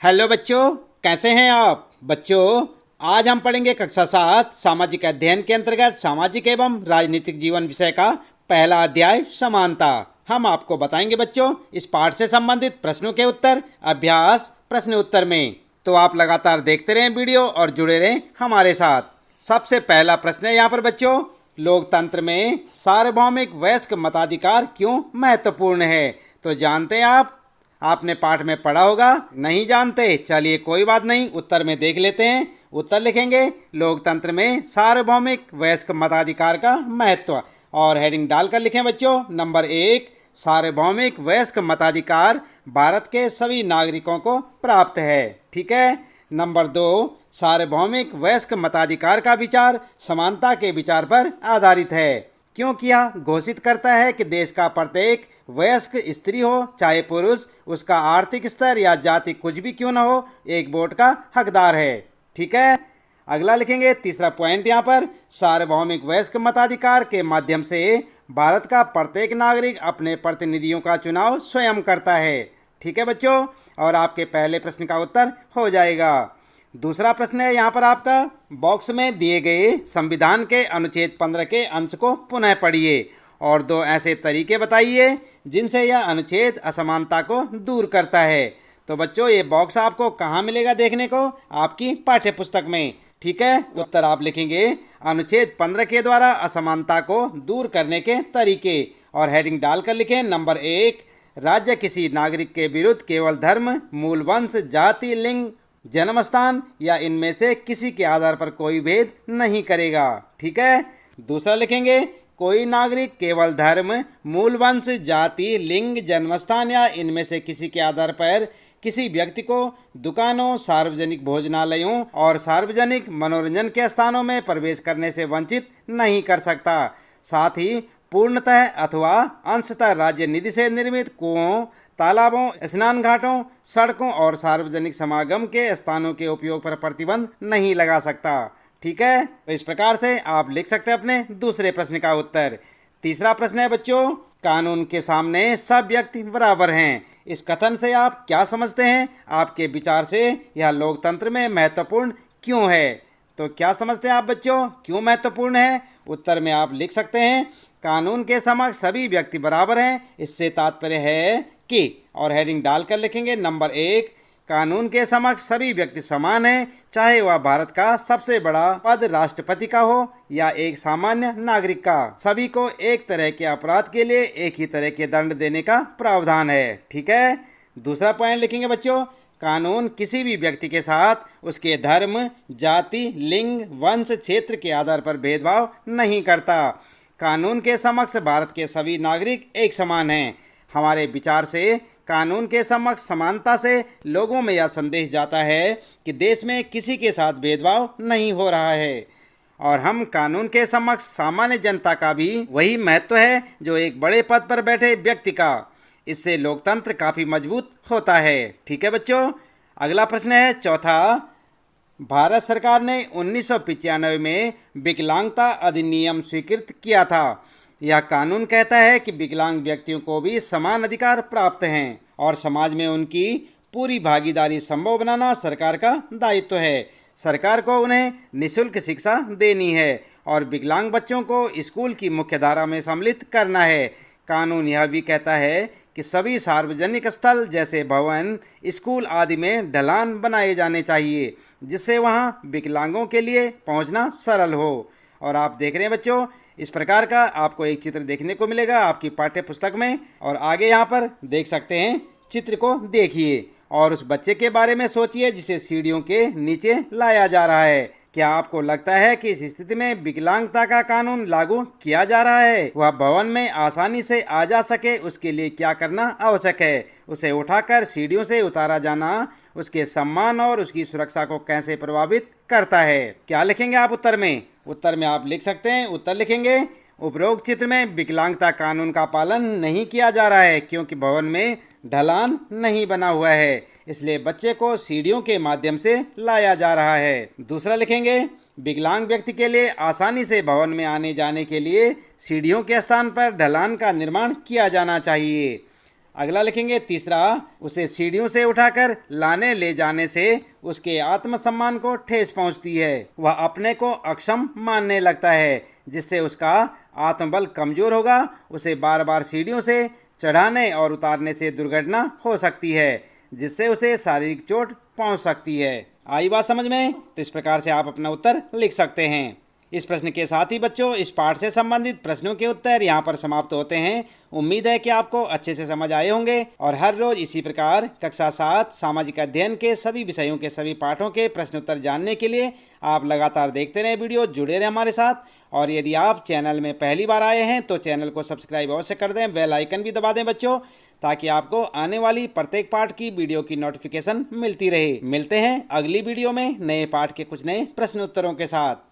Hello बच्चों, कैसे हैं आप बच्चों। आज हम पढ़ेंगे कक्षा 7 सामाजिक अध्ययन के अंतर्गत सामाजिक एवं राजनीतिक जीवन विषय का पहला अध्याय समानता। हम आपको बताएंगे बच्चों इस पाठ से संबंधित प्रश्नों के उत्तर अभ्यास प्रश्न उत्तर में। तो आप लगातार देखते रहें वीडियो और जुड़े रहें हमारे साथ। सबसे पहला प्रश्न है यहाँ पर बच्चों, लोकतंत्र में सार्वभौमिक वयस्क मताधिकार क्यों महत्वपूर्ण है। तो जानते हैं आपने पाठ में पढ़ा होगा, नहीं जानते चलिए कोई बात नहीं, उत्तर में देख लेते हैं। उत्तर लिखेंगे लोकतंत्र में सार्वभौमिक वयस्क मताधिकार का महत्व और हेडिंग डालकर लिखें बच्चों। नंबर 1, सार्वभौमिक वयस्क मताधिकार भारत के सभी नागरिकों को प्राप्त है। ठीक है। नंबर 2, सार्वभौमिक वयस्क मताधिकार का विचार समानता के विचार पर आधारित है, क्योंकि यह घोषित करता है कि देश का प्रत्येक वयस्क स्त्री हो चाहे पुरुष, उसका आर्थिक स्तर या जाति कुछ भी क्यों न हो, एक वोट का हकदार है। ठीक है। अगला लिखेंगे तीसरा पॉइंट यहाँ पर, सार्वभौमिक वयस्क मताधिकार के माध्यम से भारत का प्रत्येक नागरिक अपने प्रतिनिधियों का चुनाव स्वयं करता है। ठीक है बच्चों, और आपके पहले प्रश्न का उत्तर हो जाएगा। दूसरा प्रश्न है यहाँ पर आपका, बॉक्स में दिए गए संविधान के अनुच्छेद 15 के अंश को पुनः पढ़िए और 2 ऐसे तरीके बताइए जिनसे यह अनुच्छेद असमानता को दूर करता है। तो बच्चों ये बॉक्स आपको कहाँ मिलेगा देखने को, आपकी पाठ्य पुस्तक में। ठीक है। उत्तर आप लिखेंगे अनुच्छेद 15 के द्वारा असमानता को दूर करने के तरीके और हेडिंग डालकर लिखें। नंबर 1, राज्य किसी नागरिक के विरुद्ध केवल धर्म, मूल वंश, जाति, लिंग, जन्मस्थान या इनमें से किसी के आधार पर कोई भेद नहीं करेगा। ठीक है। दूसरा लिखेंगे, कोई नागरिक केवल धर्म, मूल वंश, जाति, लिंग, जन्मस्थान या इनमें से किसी के आधार पर किसी व्यक्ति को दुकानों, सार्वजनिक भोजनालयों और सार्वजनिक मनोरंजन के स्थानों में प्रवेश करने से वंचित नहीं कर सकता। साथ ही पूर्णतः अथवा अंशतः राज्य निधि से निर्मित कुओं, तालाबों, स्नान घाटों, सड़कों और सार्वजनिक समागम के स्थानों के उपयोग पर प्रतिबंध नहीं लगा सकता। ठीक है। तो इस प्रकार से आप लिख सकते हैं अपने दूसरे प्रश्न का उत्तर। तीसरा प्रश्न है बच्चों, कानून के सामने सब व्यक्ति बराबर हैं। इस कथन से आप क्या समझते हैं, आपके विचार से यह लोकतंत्र में महत्वपूर्ण क्यों है। तो क्या समझते हैं आप बच्चों, क्यों महत्वपूर्ण है। उत्तर में आप लिख सकते हैं, कानून के समक्ष सभी व्यक्ति बराबर हैं, इससे तात्पर्य है कि, और हेडिंग डालकर लिखेंगे नंबर 1, कानून के समक्ष सभी व्यक्ति समान हैं, चाहे वह भारत का सबसे बड़ा पद राष्ट्रपति का हो या एक सामान्य नागरिक का। सभी को एक तरह के अपराध के लिए एक ही तरह के दंड देने का प्रावधान है। ठीक है। दूसरा पॉइंट लिखेंगे बच्चों, कानून किसी भी व्यक्ति के साथ उसके धर्म, जाति, लिंग, वंश, क्षेत्र के आधार पर भेदभाव नहीं करता। कानून के समक्ष भारत के सभी नागरिक एक समान हैं। हमारे विचार से कानून के समक्ष समानता से लोगों में यह संदेश जाता है कि देश में किसी के साथ भेदभाव नहीं हो रहा है और हम कानून के समक्ष सामान्य जनता का भी वही महत्व है जो एक बड़े पद पर बैठे व्यक्ति का। इससे लोकतंत्र काफ़ी मजबूत होता है। ठीक है बच्चों। अगला प्रश्न है चौथा, भारत सरकार ने 1995 में विकलांगता अधिनियम स्वीकृत किया था। यह कानून कहता है कि विकलांग व्यक्तियों को भी समान अधिकार प्राप्त हैं और समाज में उनकी पूरी भागीदारी संभव बनाना सरकार का दायित्व है। सरकार को उन्हें निःशुल्क शिक्षा देनी है और विकलांग बच्चों को स्कूल की मुख्यधारा में सम्मिलित करना है। कानून यह भी कहता है कि सभी सार्वजनिक स्थल जैसे भवन, स्कूल आदि में ढलान बनाए जाने चाहिए जिससे वहां विकलांगों के लिए पहुंचना सरल हो। और आप देख रहे हैं बच्चों, इस प्रकार का आपको एक चित्र देखने को मिलेगा आपकी पाठ्य पुस्तक में और आगे यहाँ पर देख सकते हैं। चित्र को देखिए और उस बच्चे के बारे में सोचिए जिसे सीढ़ियों के नीचे लाया जा रहा है। क्या आपको लगता है कि इस स्थिति में विकलांगता का कानून लागू किया जा रहा है, वह भवन में आसानी से आ जा सके, उसके लिए क्या करना आवश्यक है। उसे उठाकर सीढ़ियों से उतारा जाना उसके सम्मान और उसकी सुरक्षा को कैसे प्रभावित करता है। क्या लिखेंगे आप उत्तर में। उत्तर में आप लिख सकते हैं, उत्तर लिखेंगे, उपरोक्त चित्र में विकलांगता कानून का पालन नहीं किया जा रहा है क्योंकि भवन में ढलान नहीं बना हुआ है, इसलिए बच्चे को सीढ़ियों के माध्यम से लाया जा रहा है। दूसरा लिखेंगे, विकलांग व्यक्ति के लिए आसानी से भवन में आने जाने के लिए सीढ़ियों के स्थान पर ढलान का निर्माण किया जाना चाहिए। अगला लिखेंगे तीसरा, उसे सीढ़ियों से उठाकर लाने ले जाने से उसके आत्मसम्मान को ठेस पहुंचती है। वह अपने को अक्षम मानने लगता है, जिससे उसका आत्मबल कमजोर होगा। उसे बार बार सीढ़ियों से चढ़ाने और उतारने से दुर्घटना हो सकती है, जिससे उसे शारीरिक चोट पहुंच सकती है। आई बात समझ में? तो इस प्रकार से आप अपना उत्तर लिख सकते हैं। इस प्रश्न के साथ ही बच्चों इस पाठ से संबंधित प्रश्नों के उत्तर यहाँ पर समाप्त होते हैं। उम्मीद है कि आपको अच्छे से समझ आए होंगे और हर रोज इसी प्रकार कक्षा 7 सामाजिक अध्ययन के सभी विषयों के सभी पाठों के प्रश्न उत्तर जानने के लिए आप लगातार देखते रहें वीडियो, जुड़े रहें हमारे साथ। और यदि आप चैनल में पहली बार आए हैं तो चैनल को सब्सक्राइब अवश्य कर दें, बेल आइकन भी दबा दें बच्चों, ताकि आपको आने वाली प्रत्येक पाठ की वीडियो की नोटिफिकेशन मिलती रहे। मिलते हैं अगली वीडियो में नए पाठ के कुछ नए प्रश्न उत्तरों के साथ।